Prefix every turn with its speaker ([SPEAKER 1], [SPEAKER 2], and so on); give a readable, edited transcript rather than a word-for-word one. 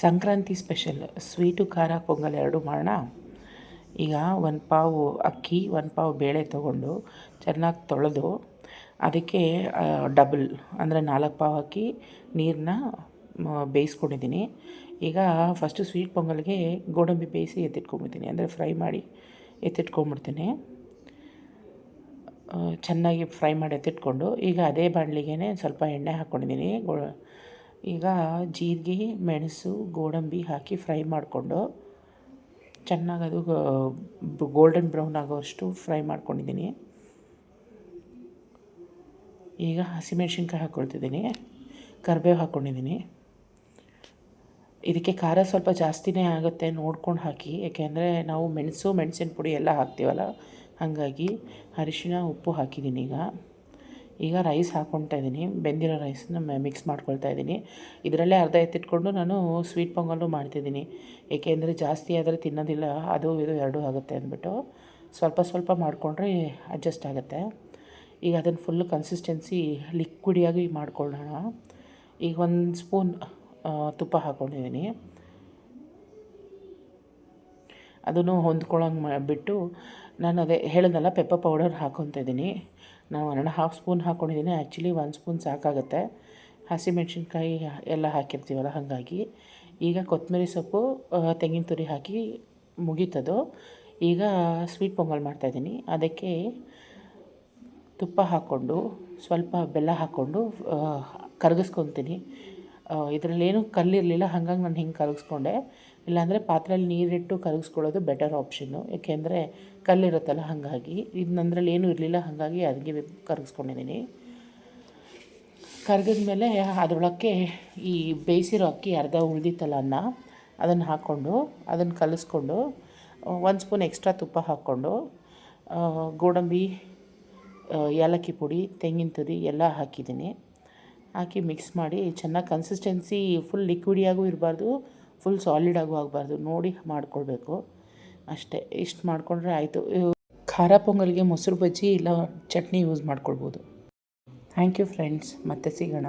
[SPEAKER 1] Sankranti special sweet ಖಾರ ಪೊಂಗಲ್ ಎರಡು ಮಾಡೋಣ. ಈಗ ಒಂದು ಪಾವು ಅಕ್ಕಿ, ಒಂದು ಪಾವು ಬೇಳೆ ತೊಗೊಂಡು ಚೆನ್ನಾಗಿ ತೊಳೆದು ಅದಕ್ಕೆ ಡಬಲ್ ಅಂದರೆ 4 ಪಾವು ಅಕ್ಕಿ ನೀರನ್ನ ಬೇಯಿಸ್ಕೊಂಡಿದ್ದೀನಿ. ಈಗ ಫಸ್ಟು ಸ್ವೀಟ್ ಪೊಂಗಲ್ಗೆ ಗೋಡಂಬಿ ಬೇಯಿಸಿ ಎತ್ತಿಟ್ಕೊಂಬಿಡ್ತೀನಿ, ಅಂದರೆ ಫ್ರೈ ಮಾಡಿ ಎತ್ತಿಟ್ಕೊಂಬಿಡ್ತೀನಿ. ಚೆನ್ನಾಗಿ ಫ್ರೈ ಮಾಡಿ ಎತ್ತಿಟ್ಕೊಂಡು ಈಗ ಅದೇ ಬಾಣಲಿಗೆ ಸ್ವಲ್ಪ ಎಣ್ಣೆ ಹಾಕ್ಕೊಂಡಿದ್ದೀನಿ. ಈಗ ಜೀರಿಗೆ, ಮೆಣಸು, ಗೋಡಂಬಿ ಹಾಕಿ ಫ್ರೈ ಮಾಡಿಕೊಂಡು ಚೆನ್ನಾಗಿ ಅದು ಗೋಲ್ಡನ್ ಬ್ರೌನ್ ಆಗೋವಷ್ಟು ಫ್ರೈ ಮಾಡ್ಕೊಂಡಿದ್ದೀನಿ. ಈಗ ಹಸಿಮೆಣ್ಸಿನ್ಕಾಯಿ ಹಾಕ್ಕೊಳ್ತಿದ್ದೀನಿ, ಕರಿಬೇವು ಹಾಕ್ಕೊಂಡಿದ್ದೀನಿ. ಇದಕ್ಕೆ ಖಾರ ಸ್ವಲ್ಪ ಜಾಸ್ತಿನೇ ಆಗುತ್ತೆ, ನೋಡ್ಕೊಂಡು ಹಾಕಿ, ಏಕೆಂದರೆ ನಾವು ಮೆಣಸಿನ ಪುಡಿ ಎಲ್ಲ ಹಾಕ್ತೀವಲ್ಲ, ಹಾಗಾಗಿ ಅರಿಶಿನ, ಉಪ್ಪು ಹಾಕಿದ್ದೀನಿ. ಈಗ ರೈಸ್ ಹಾಕ್ಕೊಳ್ತಾ ಇದ್ದೀನಿ. ಬೆಂದಿರೋ ರೈಸನ್ನ ಮಿಕ್ಸ್ ಮಾಡ್ಕೊಳ್ತಾ ಇದ್ದೀನಿ. ಇದರಲ್ಲೇ ಅರ್ಧ ಎತ್ತಿಟ್ಕೊಂಡು ನಾನು ಸ್ವೀಟ್ ಪೊಂಗಲ್ಲು ಮಾಡ್ತಿದ್ದೀನಿ, ಏಕೆಂದರೆ ಜಾಸ್ತಿ ಆದರೆ ತಿನ್ನೋದಿಲ್ಲ, ಅದು ಇದು ಎರಡೂ ಆಗುತ್ತೆ ಅಂದ್ಬಿಟ್ಟು ಸ್ವಲ್ಪ ಸ್ವಲ್ಪ ಮಾಡಿಕೊಂಡ್ರೆ ಅಡ್ಜಸ್ಟ್ ಆಗುತ್ತೆ. ಈಗ ಅದನ್ನು ಫುಲ್ಲು ಕನ್ಸಿಸ್ಟೆನ್ಸಿ ಲಿಕ್ವಿಡಿಯಾಗಿ ಮಾಡ್ಕೊಳ್ಳೋಣ. ಈಗ 1 ಸ್ಪೂನ್ ತುಪ್ಪ ಹಾಕ್ಕೊಂಡಿದ್ದೀನಿ. ಅದನ್ನು ಹೊಂದ್ಕೊಳ್ಳೋಂಗೆ ಬಿಟ್ಟು ನಾನು ಅದೇ ಹೇಳಿದ್ನಲ್ಲ, ಪೆಪ್ಪರ್ ಪೌಡರ್ ಹಾಕ್ಕೊತಾ ಇದ್ದೀನಿ. ನಾವು 1.5 ಸ್ಪೂನ್ ಹಾಕ್ಕೊಂಡಿದ್ದೀನಿ. ಆ್ಯಕ್ಚುಲಿ 1 ಸ್ಪೂನ್ ಸಾಕಾಗುತ್ತೆ, ಹಸಿಮೆಣ್ಸಿನ್ಕಾಯಿ ಎಲ್ಲ ಹಾಕಿರ್ತೀವಲ್ಲ, ಹಾಗಾಗಿ. ಈಗ ಕೊತ್ತಂಬರಿ ಸೊಪ್ಪು, ತೆಂಗಿನ ತುರಿ ಹಾಕಿ ಮುಗೀತದು. ಈಗ ಸ್ವೀಟ್ ಪೊಂಗಲ್ ಮಾಡ್ತಾಯಿದ್ದೀನಿ. ಅದಕ್ಕೆ ತುಪ್ಪ ಹಾಕ್ಕೊಂಡು ಸ್ವಲ್ಪ ಬೆಲ್ಲ ಹಾಕ್ಕೊಂಡು ಕರಗಿಸ್ಕೊತೀನಿ. ಇದರಲ್ಲೇನು ಕಲ್ಲಿರಲಿಲ್ಲ, ಹಾಗಾಗಿ ನಾನು ಹಿಂಗೆ ಕರಗಿಸ್ಕೊಂಡೆ. ಇಲ್ಲಾಂದರೆ ಪಾತ್ರೆಯಲ್ಲಿ ನೀರಿಟ್ಟು ಕರಗಿಸ್ಕೊಳ್ಳೋದು ಬೆಟರ್ ಆಪ್ಷನ್ನು, ಏಕೆಂದರೆ ಕಲ್ಲಿರುತ್ತಲ್ಲ, ಹಾಗಾಗಿ. ಇದು ನನ್ನದ್ರಲ್ಲಿ ಏನೂ ಇರಲಿಲ್ಲ, ಹಾಗಾಗಿ ಅದಕ್ಕೆ ಕರಗಿಸ್ಕೊಂಡಿದ್ದೀನಿ. ಕರಗಿದ್ಮೇಲೆ ಅದರೊಳಕ್ಕೆ ಈ ಬೇಯಿಸಿರೋ ಅಕ್ಕಿ ಅರ್ಧ ಉಳಿದಿತ್ತಲ್ಲ ಅನ್ನ, ಅದನ್ನು ಹಾಕ್ಕೊಂಡು ಅದನ್ನು ಕಲಿಸ್ಕೊಂಡು 1 ಸ್ಪೂನ್ ಎಕ್ಸ್ಟ್ರಾ ತುಪ್ಪ ಹಾಕ್ಕೊಂಡು ಗೋಡಂಬಿ, ಏಲಕ್ಕಿ ಪುಡಿ, ತೆಂಗಿನ ತುರಿ ಎಲ್ಲ ಹಾಕಿದ್ದೀನಿ. ಹಾಕಿ ಮಿಕ್ಸ್ ಮಾಡಿ ಚೆನ್ನಾಗಿ ಕನ್ಸಿಸ್ಟೆನ್ಸಿ ಫುಲ್ ಲಿಕ್ವಿಡಿಯಾಗೂ ಇರಬಾರ್ದು, ಫುಲ್ ಸಾಲಿಡಾಗೂ ಆಗಬಾರ್ದು, ನೋಡಿ ಮಾಡಿಕೊಳ್ಬೇಕು ಅಷ್ಟೇ. ಇಷ್ಟು ಮಾಡಿಕೊಂಡ್ರೆ ಆಯಿತು. ಖಾರ ಪೊಂಗಲ್ಗೆ ಮೊಸರು ಬಜ್ಜಿ ಇಲ್ಲ ಚಟ್ನಿ ಯೂಸ್ ಮಾಡ್ಕೊಳ್ಬೋದು. ಥ್ಯಾಂಕ್ ಯು ಫ್ರೆಂಡ್ಸ್, ಮತ್ತೆ ಸಿಗೋಣ.